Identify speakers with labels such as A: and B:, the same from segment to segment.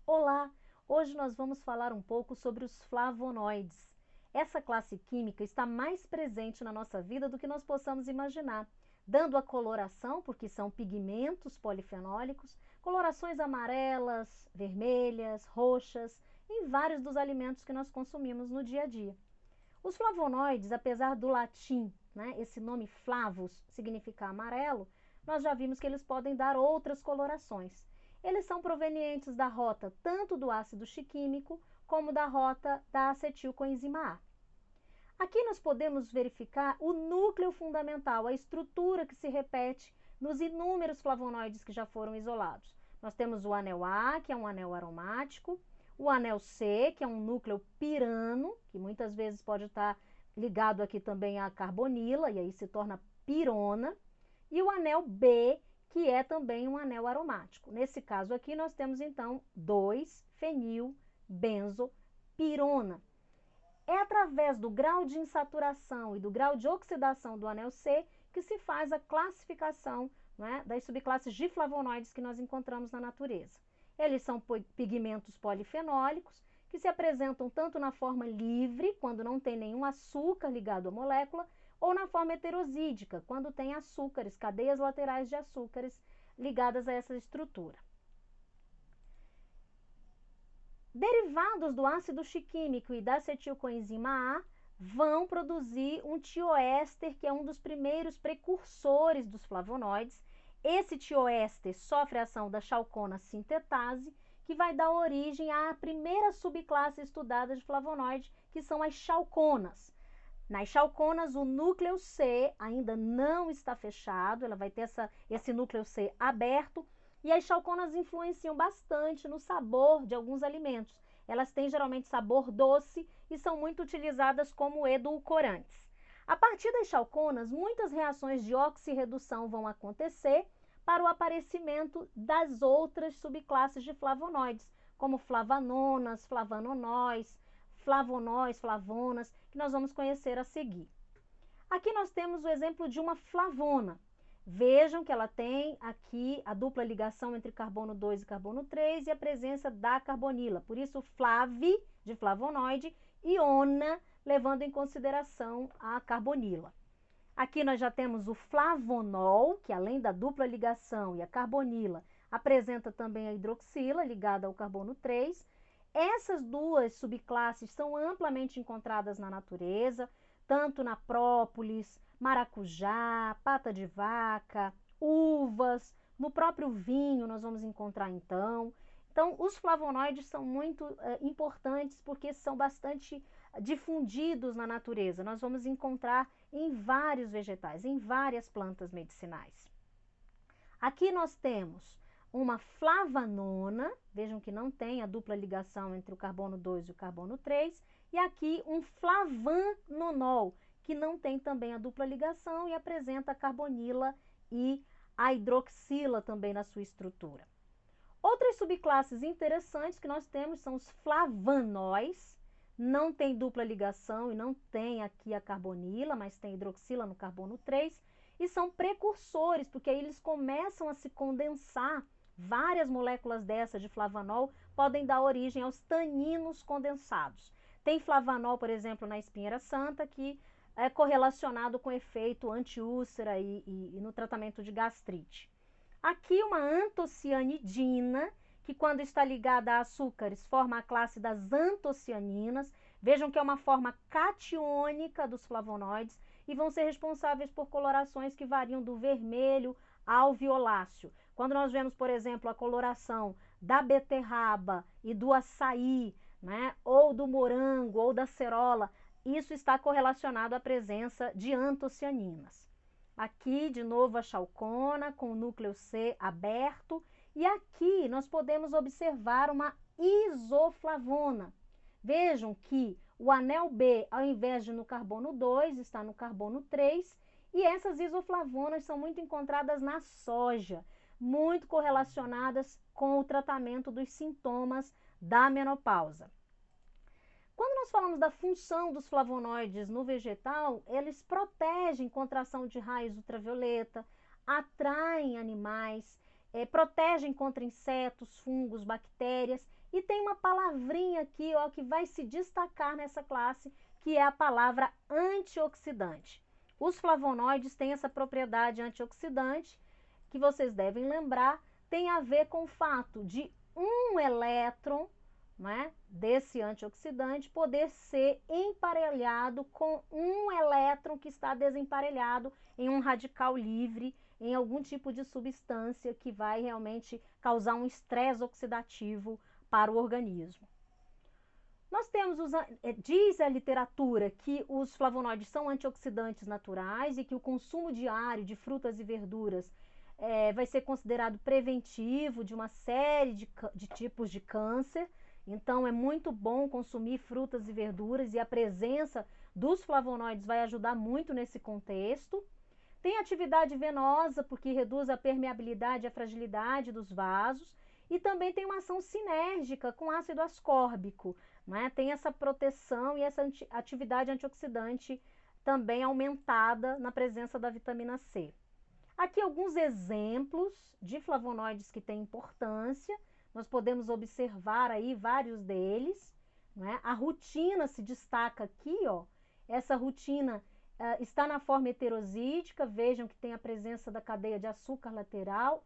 A: Olá! Hoje nós vamos falar um pouco sobre os flavonoides. Essa classe química está mais presente na nossa vida do que nós possamos imaginar, dando a coloração, porque são pigmentos polifenólicos, colorações amarelas, vermelhas, roxas, em vários dos alimentos que nós consumimos no dia a dia. Os flavonoides, apesar do latim, esse nome flavus significa amarelo, nós já vimos que eles podem dar outras colorações. Eles são provenientes da rota tanto do ácido chiquímico como da rota da acetilcoenzima A. Aqui nós podemos verificar o núcleo fundamental, a estrutura que se repete nos inúmeros flavonoides que já foram isolados. Nós temos o anel A, que é um anel aromático, o anel C, que é um núcleo pirano, que muitas vezes pode estar ligado aqui também à carbonila, e aí se torna pirona, e o anel B, que é também um anel aromático. Nesse caso aqui, nós temos então 2-fenilbenzopirona. É através do grau de insaturação e do grau de oxidação do anel C que se faz a classificação das subclasses de flavonoides que nós encontramos na natureza. Eles são pigmentos polifenólicos que se apresentam tanto na forma livre, quando não tem nenhum açúcar ligado à molécula, ou na forma heterosídica, quando tem açúcares, cadeias laterais de açúcares ligadas a essa estrutura. Derivados do ácido chiquímico e da acetilcoenzima A vão produzir um tioéster, que é um dos primeiros precursores dos flavonoides. Esse tioéster sofre a ação da chalcona sintetase, que vai dar origem à primeira subclasse estudada de flavonoide, que são as chalconas. Nas chalconas, o núcleo C ainda não está fechado, ela vai ter esse núcleo C aberto, e as chalconas influenciam bastante no sabor de alguns alimentos. Elas têm geralmente sabor doce e são muito utilizadas como edulcorantes. A partir das chalconas, muitas reações de oxirredução vão acontecer para o aparecimento das outras subclasses de flavonoides, como flavanonas, flavonóis, flavonas, que nós vamos conhecer a seguir. Aqui nós temos o exemplo de uma flavona. Vejam que ela tem aqui a dupla ligação entre carbono 2 e carbono 3 e a presença da carbonila. Por isso, flavi, de flavonoide, e ona, levando em consideração a carbonila. Aqui nós já temos o flavonol, que além da dupla ligação e a carbonila, apresenta também a hidroxila, ligada ao carbono 3. Essas duas subclasses são amplamente encontradas na natureza, tanto na própolis, maracujá, pata de vaca, uvas, no próprio vinho nós vamos encontrar então. Então, os flavonoides são muito importantes porque são bastante difundidos na natureza. Nós vamos encontrar em vários vegetais, em várias plantas medicinais. Aqui nós temos uma flavanona, vejam que não tem a dupla ligação entre o carbono 2 e o carbono 3, e aqui um flavanonol, que não tem também a dupla ligação e apresenta a carbonila e a hidroxila também na sua estrutura. Outras subclasses interessantes que nós temos são os flavanóis, não tem dupla ligação e não tem aqui a carbonila, mas tem hidroxila no carbono 3, e são precursores, porque aí eles começam a se condensar. Várias moléculas dessas de flavanol podem dar origem aos taninos condensados. Tem flavanol, por exemplo, na espinheira santa, que é correlacionado com efeito antiúlcera e no tratamento de gastrite. Aqui uma antocianidina, que quando está ligada a açúcares, forma a classe das antocianinas. Vejam que é uma forma catiônica dos flavonoides e vão ser responsáveis por colorações que variam do vermelho ao violáceo. Quando nós vemos, por exemplo, a coloração da beterraba e do açaí, ou do morango, ou da cerola, isso está correlacionado à presença de antocianinas. Aqui, de novo, a chalcona com o núcleo C aberto. E aqui nós podemos observar uma isoflavona. Vejam que o anel B, ao invés de no carbono 2, está no carbono 3. E essas isoflavonas são muito encontradas na soja, muito correlacionadas com o tratamento dos sintomas da menopausa. Quando nós falamos da função dos flavonoides no vegetal, eles protegem contra a ação de raios ultravioleta, atraem animais, protegem contra insetos, fungos, bactérias E tem uma palavrinha aqui, ó, que vai se destacar nessa classe, que é a palavra antioxidante. Os flavonoides têm essa propriedade antioxidante, que vocês devem lembrar, tem a ver com o fato de um elétron, né, desse antioxidante poder ser emparelhado com um elétron que está desemparelhado em um radical livre, em algum tipo de substância que vai realmente causar um estresse oxidativo para o organismo. Nós temos, diz a literatura que os flavonoides são antioxidantes naturais e que o consumo diário de frutas e verduras vai ser considerado preventivo de uma série de tipos de câncer. Então, é muito bom consumir frutas e verduras e a presença dos flavonoides vai ajudar muito nesse contexto. Tem atividade venosa, porque reduz a permeabilidade e a fragilidade dos vasos. E também tem uma ação sinérgica com ácido ascórbico, né? Tem essa proteção e essa atividade antioxidante também aumentada na presença da vitamina C. Aqui alguns exemplos de flavonoides que têm importância. Nós podemos observar aí vários deles, né? A rutina se destaca aqui, ó. Essa rutina está na forma heterosídica, vejam que tem a presença da cadeia de açúcar lateral.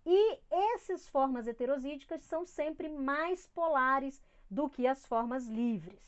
A: E essas formas heterosídicas são sempre mais polares do que as formas livres.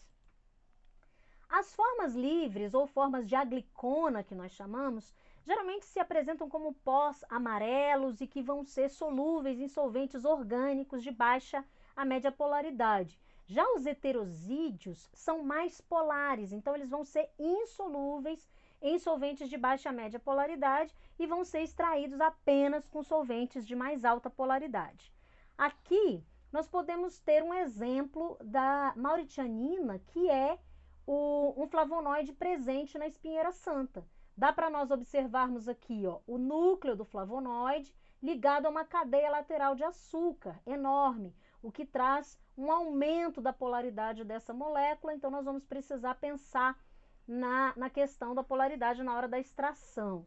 A: As formas livres, ou formas de aglicona, que nós chamamos, geralmente se apresentam como pós amarelos e que vão ser solúveis em solventes orgânicos de baixa a média polaridade. Já os heterosídeos são mais polares, então eles vão ser insolúveis em solventes de baixa a média polaridade e vão ser extraídos apenas com solventes de mais alta polaridade. Aqui nós podemos ter um exemplo da mauritianina, que é um flavonoide presente na espinheira santa. Dá para nós observarmos aqui, ó, o núcleo do flavonoide ligado a uma cadeia lateral de açúcar enorme, o que traz um aumento da polaridade dessa molécula. Então, nós vamos precisar pensar na questão da polaridade na hora da extração.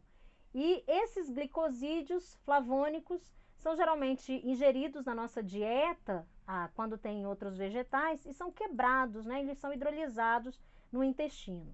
A: E esses glicosídeos flavônicos são geralmente ingeridos na nossa dieta, quando tem outros vegetais, e são quebrados, né? Eles são hidrolisados no intestino.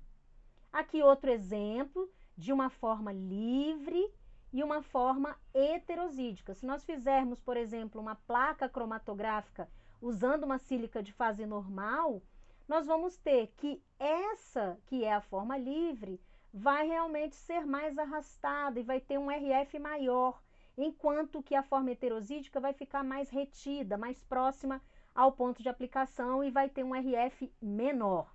A: Aqui outro exemplo de uma forma livre e uma forma heterosídica. Se nós fizermos, por exemplo, uma placa cromatográfica usando uma sílica de fase normal, nós vamos ter que essa, que é a forma livre, vai realmente ser mais arrastada e vai ter um RF maior, enquanto que a forma heterosídica vai ficar mais retida, mais próxima ao ponto de aplicação e vai ter um RF menor.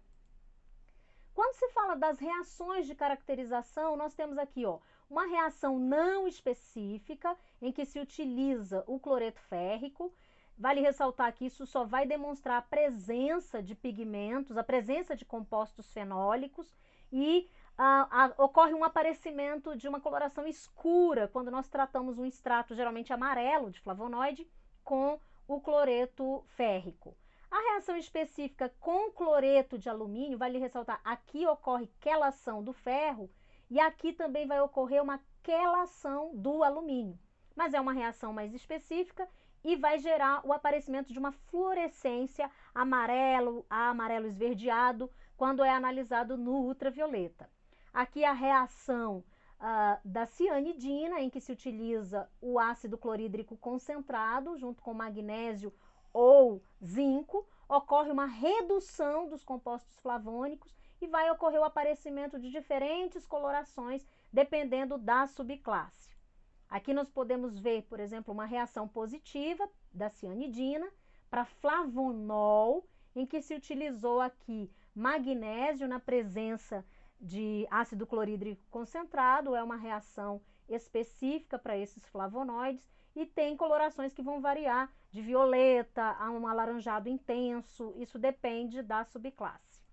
A: Quando se fala das reações de caracterização, nós temos aqui, ó, uma reação não específica, em que se utiliza o cloreto férrico. Vale ressaltar que isso só vai demonstrar a presença de pigmentos, a presença de compostos fenólicos e ocorre um aparecimento de uma coloração escura quando nós tratamos um extrato geralmente amarelo de flavonoide com o cloreto férrico. A reação específica com cloreto de alumínio, vale ressaltar, aqui ocorre quelação do ferro e aqui também vai ocorrer uma quelação do alumínio. Mas é uma reação mais específica e vai gerar o aparecimento de uma fluorescência amarelo a amarelo esverdeado quando é analisado no ultravioleta. Aqui a reação da cianidina, em que se utiliza o ácido clorídrico concentrado junto com magnésio ou zinco, ocorre uma redução dos compostos flavônicos e vai ocorrer o aparecimento de diferentes colorações dependendo da subclasse. Aqui nós podemos ver, por exemplo, uma reação positiva da cianidina para flavonol, em que se utilizou aqui magnésio na presença de ácido clorídrico concentrado, é uma reação específica para esses flavonoides e tem colorações que vão variar de violeta a um alaranjado intenso, isso depende da subclasse.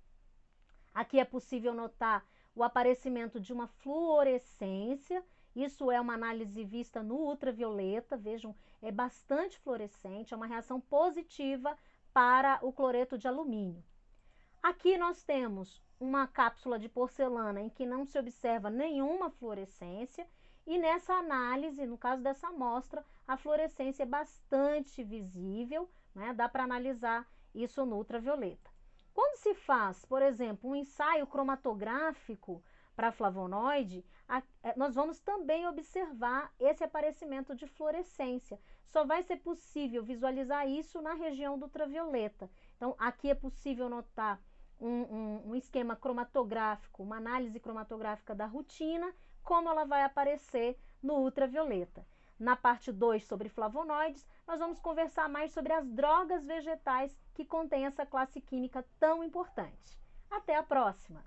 A: Aqui é possível notar o aparecimento de uma fluorescência, isso é uma análise vista no ultravioleta, vejam, é bastante fluorescente, é uma reação positiva para o cloreto de alumínio. Aqui nós temos uma cápsula de porcelana em que não se observa nenhuma fluorescência e nessa análise, no caso dessa amostra, a fluorescência é bastante visível, né? Dá para analisar isso no ultravioleta. Quando se faz, por exemplo, um ensaio cromatográfico para flavonoide, nós vamos também observar esse aparecimento de fluorescência. Só vai ser possível visualizar isso na região do ultravioleta. Então, aqui é possível notar um esquema cromatográfico, uma análise cromatográfica da rutina, como ela vai aparecer no ultravioleta. Na parte 2, sobre flavonoides, nós vamos conversar mais sobre as drogas vegetais que contêm essa classe química tão importante. Até a próxima!